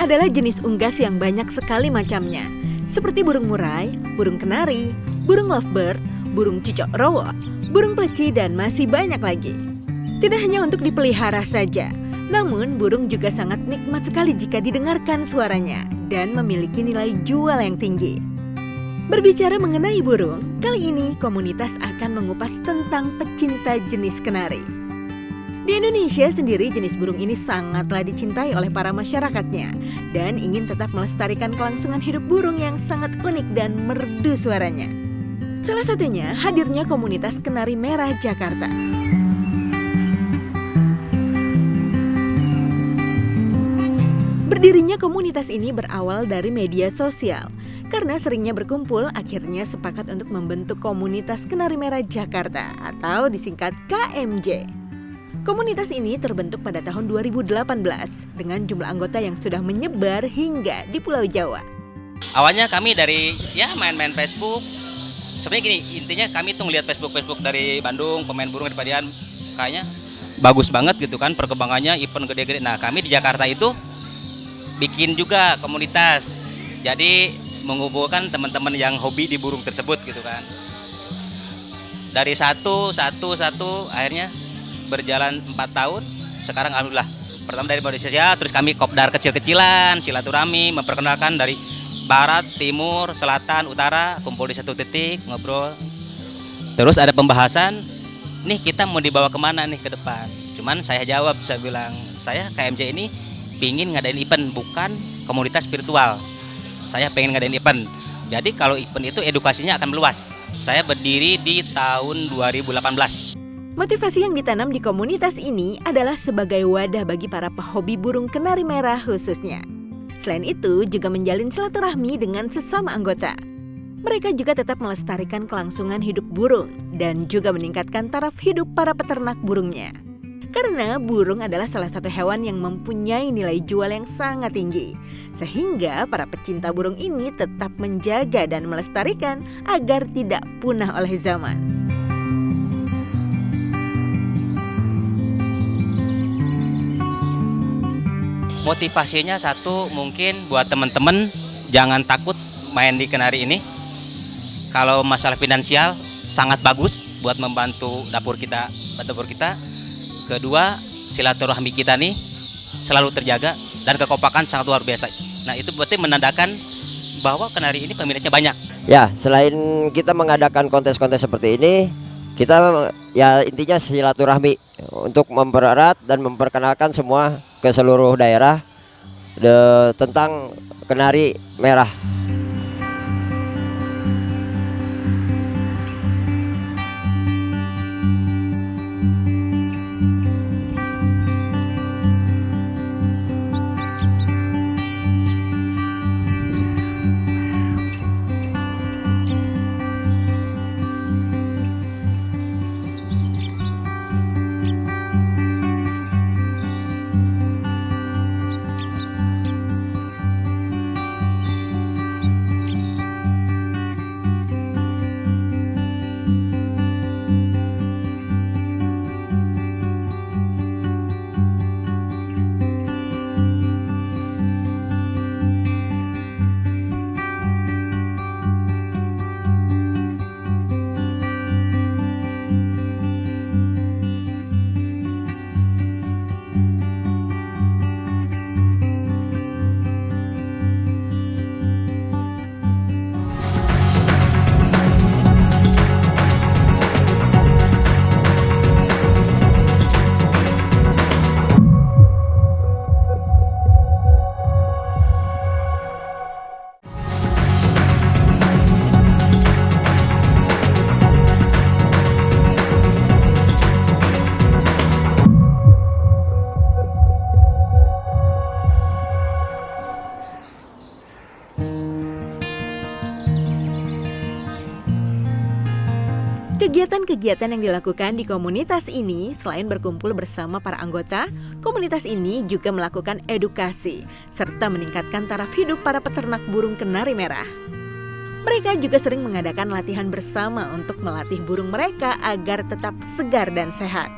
adalah jenis unggas yang banyak sekali macamnya, seperti burung murai, burung kenari, burung lovebird, burung cicak rowo, burung pleci, dan masih banyak lagi. Tidak hanya untuk dipelihara saja, namun burung juga sangat nikmat sekali jika didengarkan suaranya dan memiliki nilai jual yang tinggi. Berbicara mengenai burung, kali ini komunitas akan mengupas tentang pecinta jenis kenari. Di Indonesia sendiri jenis burung ini sangatlah dicintai oleh para masyarakatnya dan ingin tetap melestarikan kelangsungan hidup burung yang sangat unik dan merdu suaranya. Salah satunya hadirnya komunitas Kenari Merah Jakarta. Berdirinya komunitas ini berawal dari media sosial. Karena seringnya berkumpul, akhirnya sepakat untuk membentuk komunitas Kenari Merah Jakarta atau disingkat KMJ. Komunitas ini terbentuk pada tahun 2018 dengan jumlah anggota yang sudah menyebar hingga di Pulau Jawa. Awalnya kami dari main-main Facebook. Sebenarnya gini, intinya kami tuh ngeliat Facebook dari Bandung, pemain burung dari Padian, kayaknya bagus banget gitu kan perkembangannya, event gede-gede. Nah, kami di Jakarta itu bikin juga komunitas. Jadi mengumpulkan teman-teman yang hobi di burung tersebut gitu kan. Dari satu akhirnya berjalan 4 tahun. Sekarang alhamdulillah. Pertama dari Indonesia, terus kami kopdar kecil-kecilan, silaturahmi, memperkenalkan dari barat, timur, selatan, utara, kumpul di satu titik, ngobrol. Terus ada pembahasan, nih kita mau dibawa kemana nih ke depan. Cuman saya jawab, saya bilang, saya KMJ ini pingin ngadain event, bukan komunitas spiritual. Saya pengen ngadain event. Jadi kalau event itu edukasinya akan meluas. Saya berdiri di tahun 2018. Motivasi yang ditanam di komunitas ini adalah sebagai wadah bagi para pehobi burung kenari merah khususnya. Selain itu, juga menjalin silaturahmi dengan sesama anggota. Mereka juga tetap melestarikan kelangsungan hidup burung dan juga meningkatkan taraf hidup para peternak burungnya. Karena burung adalah salah satu hewan yang mempunyai nilai jual yang sangat tinggi. Sehingga para pecinta burung ini tetap menjaga dan melestarikan agar tidak punah oleh zaman. Motivasinya satu, mungkin buat teman-teman jangan takut main di Kenari ini. Kalau masalah finansial sangat bagus buat membantu dapur kita. Kedua, silaturahmi kita nih selalu terjaga dan kekompakan sangat luar biasa. Nah, itu berarti menandakan bahwa Kenari ini peminatnya banyak. Ya, selain kita mengadakan kontes-kontes seperti ini, kita ya intinya silaturahmi untuk mempererat dan memperkenalkan semua ke seluruh daerah tentang Kenari Merah. Kegiatan-kegiatan yang dilakukan di komunitas ini selain berkumpul bersama para anggota, komunitas ini juga melakukan edukasi serta meningkatkan taraf hidup para peternak burung kenari merah. Mereka juga sering mengadakan latihan bersama untuk melatih burung mereka agar tetap segar dan sehat.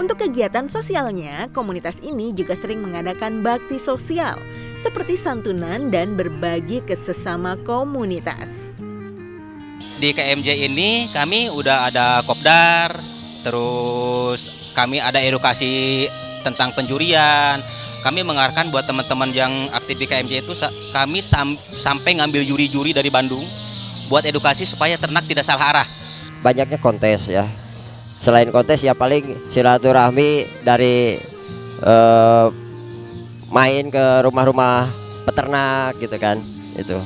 Untuk kegiatan sosialnya, komunitas ini juga sering mengadakan bakti sosial seperti santunan dan berbagi ke sesama komunitas. Di KMJ ini kami udah ada kopdar, terus kami ada edukasi tentang penjurian. Kami mengarahkan buat teman-teman yang aktif di KMJ itu kami sampai ngambil juri-juri dari Bandung buat edukasi supaya ternak tidak salah arah. Banyaknya kontes ya. Selain kontes ya paling silaturahmi dari main ke rumah-rumah peternak gitu kan. Itu.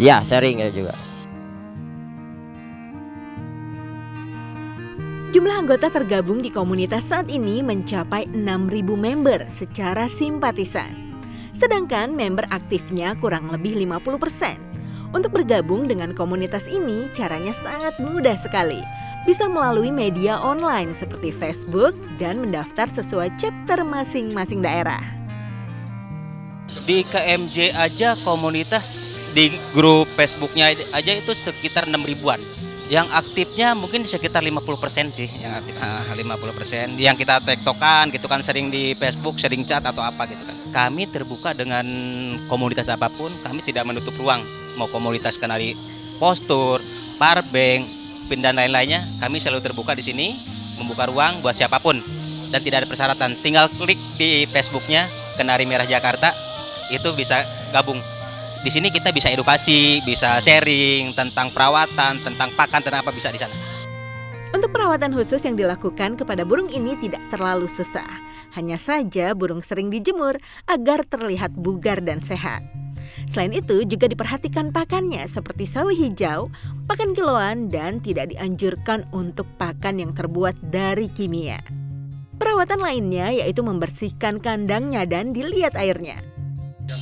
Ya, sharing ya juga. Jumlah anggota tergabung di komunitas saat ini mencapai 6.000 member secara simpatisan. Sedangkan member aktifnya kurang lebih 50%. Untuk bergabung dengan komunitas ini caranya sangat mudah sekali. Bisa melalui media online seperti Facebook dan mendaftar sesuai chapter masing-masing daerah. Di KMJ aja komunitas di grup Facebooknya aja itu sekitar 6.000-an. Yang aktifnya mungkin sekitar 50% sih, yang aktif 50%. Yang kita tektokan gitu kan, sering di Facebook, sering chat atau apa gitu kan. Kami terbuka dengan komunitas apapun, kami tidak menutup ruang. Mau komunitas kenari postur, powerbank, pin dan lain-lainnya, kami selalu terbuka di sini, membuka ruang buat siapapun dan tidak ada persyaratan. Tinggal klik di Facebooknya Kenari Merah Jakarta, itu bisa gabung. Di sini kita bisa edukasi, bisa sharing tentang perawatan, tentang pakan, tentang apa bisa di sana. Untuk perawatan khusus yang dilakukan kepada burung ini tidak terlalu susah. Hanya saja burung sering dijemur agar terlihat bugar dan sehat. Selain itu juga diperhatikan pakannya seperti sawi hijau, pakan kiloan dan tidak dianjurkan untuk pakan yang terbuat dari kimia. Perawatan lainnya yaitu membersihkan kandangnya dan dilihat airnya.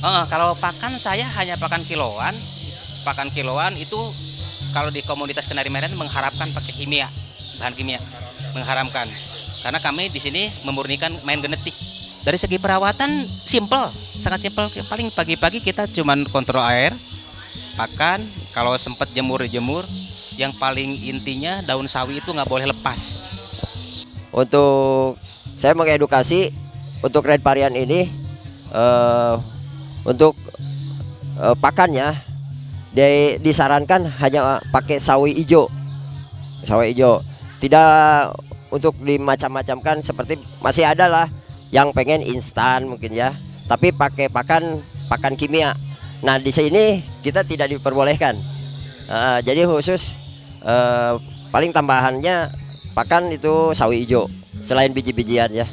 Kalau pakan saya hanya pakan kiloan. Pakan kiloan itu kalau di komunitas Kenari Merah mengharapkan pakai kimia, bahan kimia, mengharamkan. Karena kami di sini memurnikan main genetik. Dari segi perawatan simple, sangat simple. Paling pagi-pagi kita cuman kontrol air, pakan, kalau sempat jemur. Yang paling intinya daun sawi itu nggak boleh lepas. Untuk saya mengedukasi untuk red varian ini untuk pakannya disarankan hanya pakai sawi hijau. Sawi hijau. Tidak untuk dimacam-macamkan seperti masih ada lah yang pengen instan mungkin ya. Tapi pakai pakan kimia. Nah, di sini kita tidak diperbolehkan. Jadi khusus paling tambahannya pakan itu sawi hijau selain biji-bijian ya.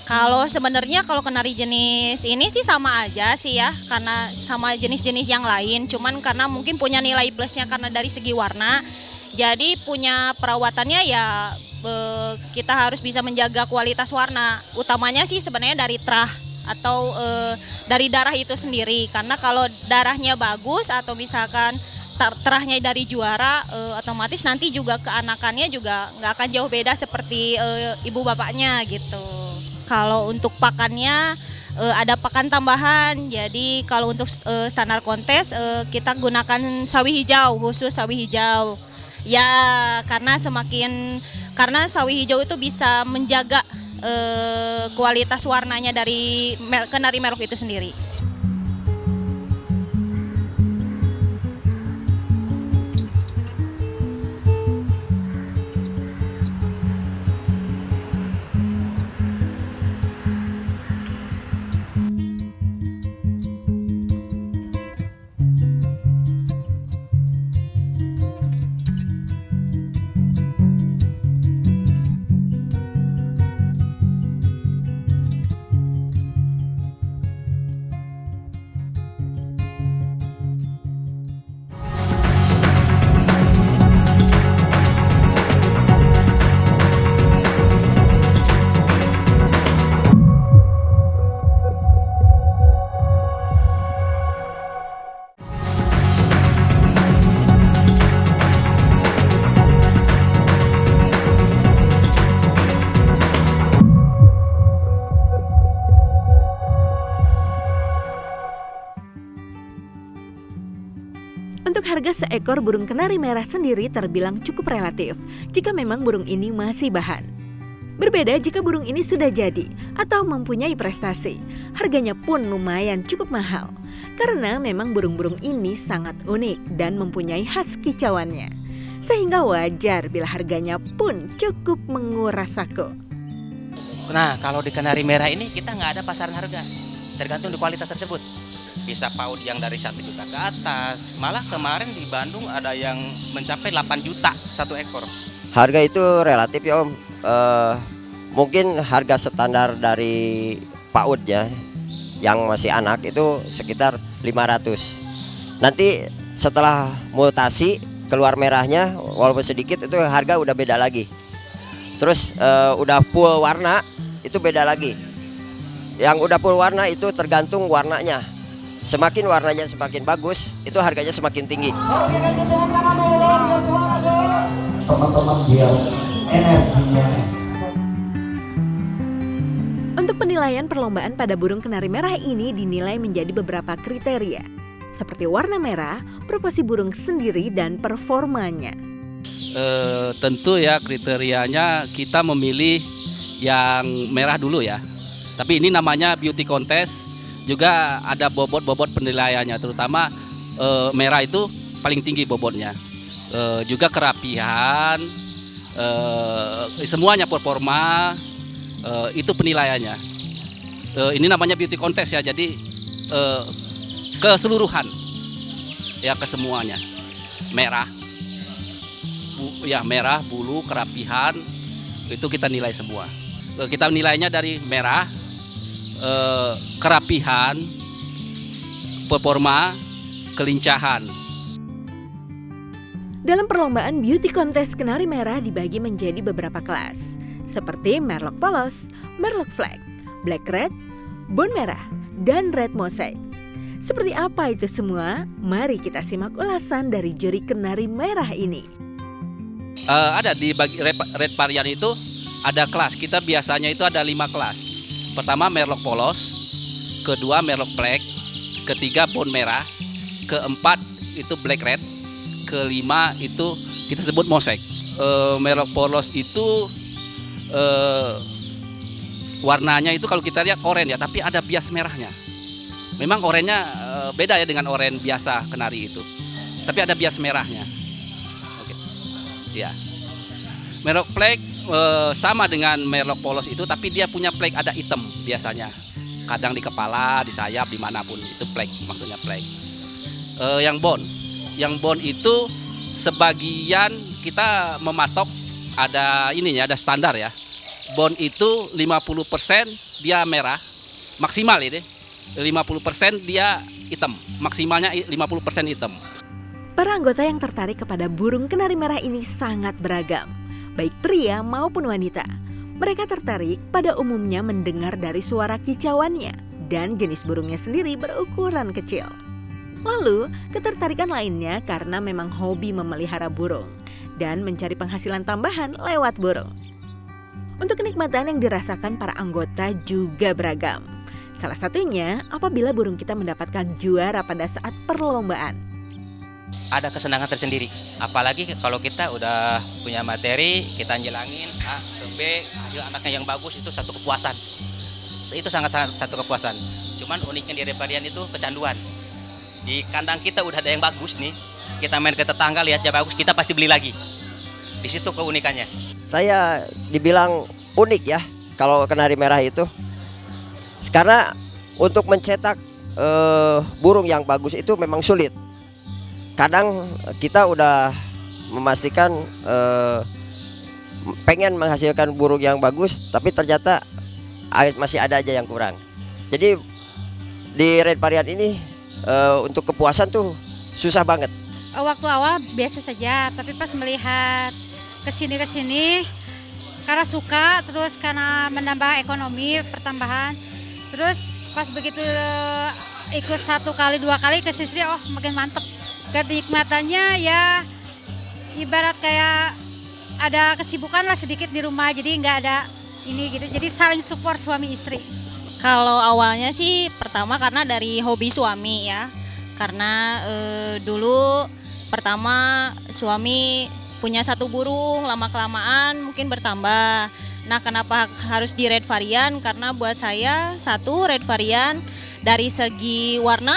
Kalau sebenarnya kalau kenari jenis ini sih sama aja sih ya, karena sama jenis-jenis yang lain, cuman karena mungkin punya nilai plusnya karena dari segi warna, jadi punya perawatannya ya kita harus bisa menjaga kualitas warna, utamanya sih sebenarnya dari terah atau dari darah itu sendiri, karena kalau darahnya bagus atau misalkan terahnya dari juara, otomatis nanti juga keanakannya juga nggak akan jauh beda seperti ibu bapaknya gitu. Kalau untuk pakannya ada pakan tambahan, jadi kalau untuk standar kontes kita gunakan sawi hijau, khusus sawi hijau. Ya karena sawi hijau itu bisa menjaga kualitas warnanya dari Kenari Merah itu sendiri. Untuk harga seekor burung kenari merah sendiri terbilang cukup relatif jika memang burung ini masih bahan. Berbeda jika burung ini sudah jadi atau mempunyai prestasi. Harganya pun lumayan cukup mahal. Karena memang burung-burung ini sangat unik dan mempunyai khas kicauannya. Sehingga wajar bila harganya pun cukup menguras saku. Nah, kalau di kenari merah ini kita nggak ada pasaran harga, tergantung di kualitas tersebut. Bisa PAUD yang dari 1 juta ke atas, malah kemarin di Bandung ada yang mencapai 8 juta satu ekor. Harga itu relatif ya Om. Mungkin harga standar dari PAUD ya, yang masih anak itu sekitar 500. Nanti setelah mutasi keluar merahnya, walaupun sedikit itu harga udah beda lagi. Terus udah full warna itu beda lagi. Yang udah full warna itu tergantung warnanya. Semakin warnanya semakin bagus, itu harganya semakin tinggi. Teman-teman biar energinya. Untuk penilaian perlombaan pada burung kenari merah ini dinilai menjadi beberapa kriteria, seperti warna merah, proporsi burung sendiri, dan performanya. Tentu ya kriterianya kita memilih yang merah dulu ya. Tapi ini namanya beauty contest, juga ada bobot-bobot penilaiannya, terutama merah itu paling tinggi bobotnya. Juga kerapihan, semuanya performa, itu penilaiannya. Ini namanya beauty contest ya, jadi keseluruhan ya, kesemuanya. Merah, merah, bulu, kerapihan, itu kita nilai semua. Kita nilainya dari merah, kerapihan, performa, kelincahan. Dalam perlombaan beauty contest kenari merah dibagi menjadi beberapa kelas, seperti merlok polos, merlok flag, black red, bone merah, dan red mosaic. Seperti apa itu semua? Mari kita simak ulasan dari juri kenari merah ini. Ada di red varian itu ada kelas. Kita biasanya itu ada 5 kelas. Pertama merlok polos, kedua merlok black, ketiga bone merah, keempat itu black red, kelima itu kita sebut mosaic. Merlok polos itu warnanya itu kalau kita lihat oranye ya, tapi ada bias merahnya. Memang oranye beda ya dengan oranye biasa kenari itu, tapi ada bias merahnya. Oke, ya. Merlok black sama dengan merlok polos itu, tapi dia punya flake ada hitam biasanya. Kadang di kepala, di sayap, dimanapun itu flake, maksudnya flake. Yang bone itu sebagian kita mematok ada ininya, ada standar ya. Bone itu 50% dia merah, maksimal ini. 50% dia hitam, maksimalnya 50% hitam. Para anggota yang tertarik kepada burung kenari merah ini sangat beragam, baik pria maupun wanita. Mereka tertarik pada umumnya mendengar dari suara kicauannya, dan jenis burungnya sendiri berukuran kecil. Lalu, ketertarikan lainnya karena memang hobi memelihara burung dan mencari penghasilan tambahan lewat burung. Untuk kenikmatan yang dirasakan para anggota juga beragam. Salah satunya apabila burung kita mendapatkan juara pada saat perlombaan. Ada kesenangan tersendiri, apalagi kalau kita udah punya materi, kita nyilangin A ke B, hasil anaknya yang bagus, itu satu kepuasan. Itu sangat-sangat satu kepuasan. Cuman uniknya di reparian itu kecanduan. Di kandang kita udah ada yang bagus nih, kita main ke tetangga lihatnya bagus, kita pasti beli lagi. Di situ keunikannya. Saya dibilang unik ya kalau kenari merah itu. Karena untuk mencetak burung yang bagus itu memang sulit. Kadang kita udah memastikan pengen menghasilkan burung yang bagus, tapi ternyata masih ada aja yang kurang. Jadi di red varian ini untuk kepuasan tuh susah banget. Waktu awal biasa saja, tapi pas melihat kesini karena suka, terus karena menambah ekonomi pertambahan, terus pas begitu ikut 1 kali 2 kali ke sini, oh makin mantep. Kenikmatannya ya ibarat kayak ada kesibukan lah sedikit di rumah, jadi nggak ada ini gitu, jadi saling support suami istri. Kalau awalnya sih pertama karena dari hobi suami ya, karena dulu pertama suami punya satu burung, lama-kelamaan mungkin bertambah. Nah, kenapa harus di red varian? Karena buat saya, satu, red varian dari segi warna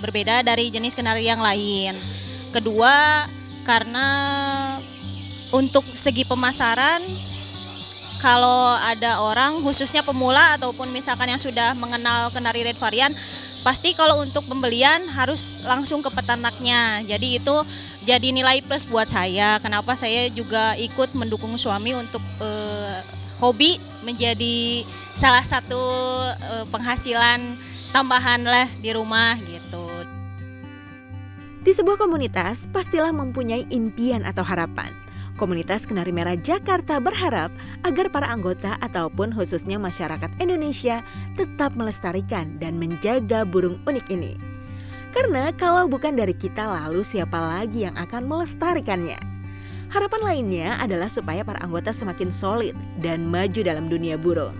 berbeda dari jenis kenari yang lain. Kedua, karena untuk segi pemasaran, kalau ada orang khususnya pemula ataupun misalkan yang sudah mengenal kenari red varian, pasti kalau untuk pembelian harus langsung ke peternaknya. Jadi itu jadi nilai plus buat saya. Kenapa saya juga ikut mendukung suami untuk hobi menjadi salah satu penghasilan tambahan lah di rumah gitu. Di sebuah komunitas pastilah mempunyai impian atau harapan. Komunitas Kenari Merah Jakarta berharap agar para anggota ataupun khususnya masyarakat Indonesia tetap melestarikan dan menjaga burung unik ini. Karena kalau bukan dari kita, lalu siapa lagi yang akan melestarikannya? Harapan lainnya adalah supaya para anggota semakin solid dan maju dalam dunia burung,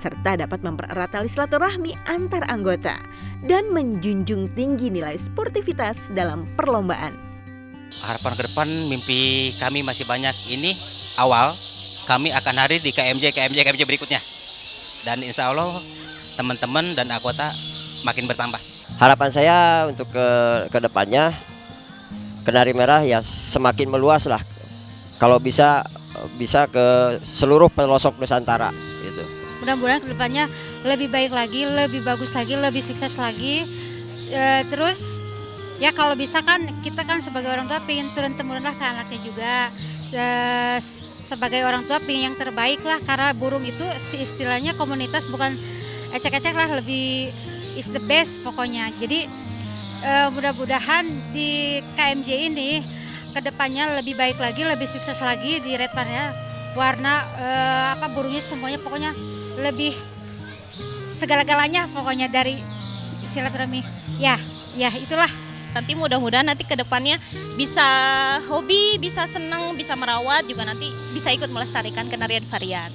serta dapat mempererat tali silaturahmi antar anggota dan menjunjung tinggi nilai sportivitas dalam perlombaan. Harapan ke depan, mimpi kami masih banyak. Ini awal, kami akan hadir di KMJ berikutnya. Dan insya Allah teman-teman dan anggota makin bertambah. Harapan saya untuk ke depannya Kenari Merah ya semakin meluas lah. Kalau bisa ke seluruh pelosok Nusantara gitu. Mudah-mudahan kedepannya lebih baik lagi, lebih bagus lagi, lebih sukses lagi. Terus ya kalau bisa kan kita kan sebagai orang tua pengen turun-temurun lah ke anaknya juga. Sebagai orang tua pengen yang terbaik lah, karena burung itu istilahnya komunitas bukan ecek-ecek lah, lebih is the best pokoknya. Jadi mudah-mudahan di KMJ ini kedepannya lebih baik lagi, lebih sukses lagi di red varian. Warna burungnya semuanya pokoknya lebih segala-galanya pokoknya dari silaturahmi. Ya itulah. Nanti mudah-mudahan nanti ke depannya bisa hobi, bisa senang, bisa merawat, juga nanti bisa ikut melestarikan kenari red varian.